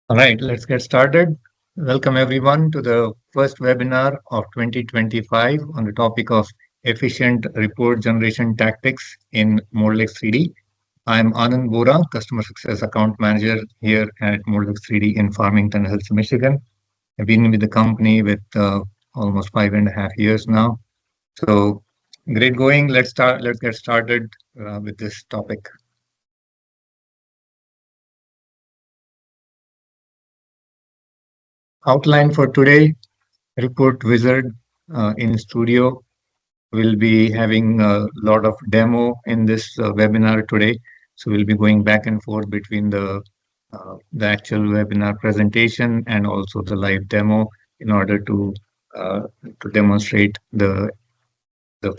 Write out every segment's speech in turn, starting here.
All right, let's get started. Welcome everyone to the first webinar of 2025 on the topic of efficient report generation tactics in Moldex3D. I'm Anand Bora, Customer Success Account Manager here at Moldex3D in Farmington Hills, Michigan. I've been with the company with almost 5.5 years now. So great going. Let's get started with this topic. Outline for today, report wizard in studio. We'll be having a lot of demo in this webinar today. So we'll be going back and forth between the actual webinar presentation and also the live demo in order uh, to demonstrate the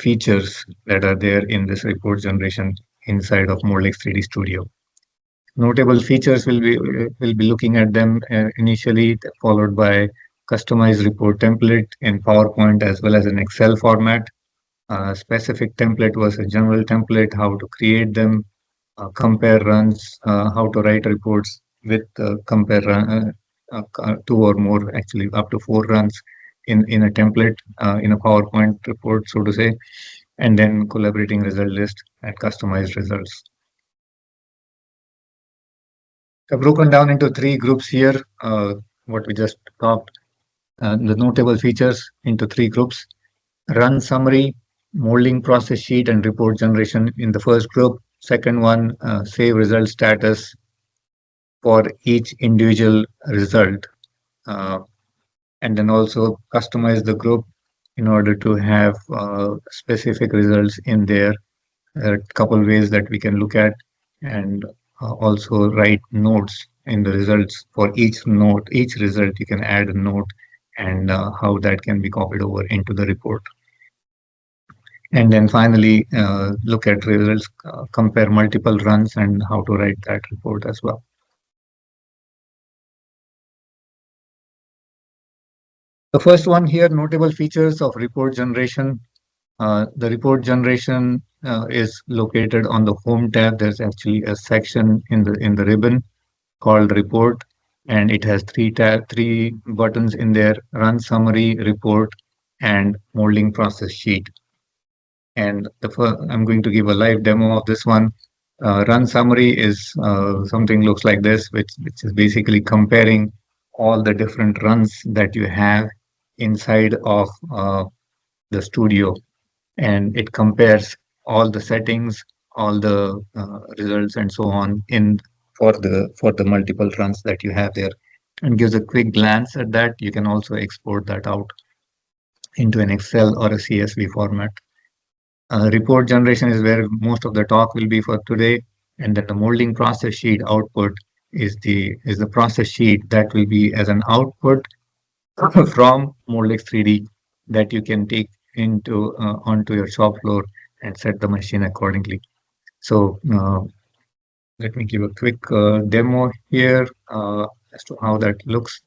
features that are there in this report generation inside of Moldex3D Studio. Notable features will be looking at them initially, followed by customized report template in PowerPoint as well as in Excel format, specific template versus general template, how to create them, compare runs, how to write reports with compare two or more, actually up to 4 runs in a template in a PowerPoint report, so to say, and then collaborating result list and customized results. I've broken down into 3 groups here, what we just talked, the notable features into 3 groups. Run summary, molding process sheet, and report generation in the first group. Second one, save result status for each individual result. Uh, and then also customize the group in order to have specific results in there. There are a couple ways that we can look at, and also write notes in the results for each note, each result. You can add a note and how that can be copied over into the report. And then finally, look at results, compare multiple runs and how to write that report as well. The first one here, notable features of report generation. The report generation is located on the home tab. There's actually a section in the ribbon called report, and it has three buttons in there: run summary, report, and molding process sheet. And I'm going to give a live demo of this one. Run summary is something looks like this, which is basically comparing all the different runs that you have inside of the studio, and it compares all the settings, all the results, and so on in for the multiple runs that you have there, and gives a quick glance at that. You can also export that out into an Excel or a CSV format. Report generation is where most of the talk will be for today, and then the molding process sheet output is the process sheet that will be as an output from Moldex3D that you can take into onto your shop floor and set the machine accordingly. So let me give a quick demo here as to how that looks.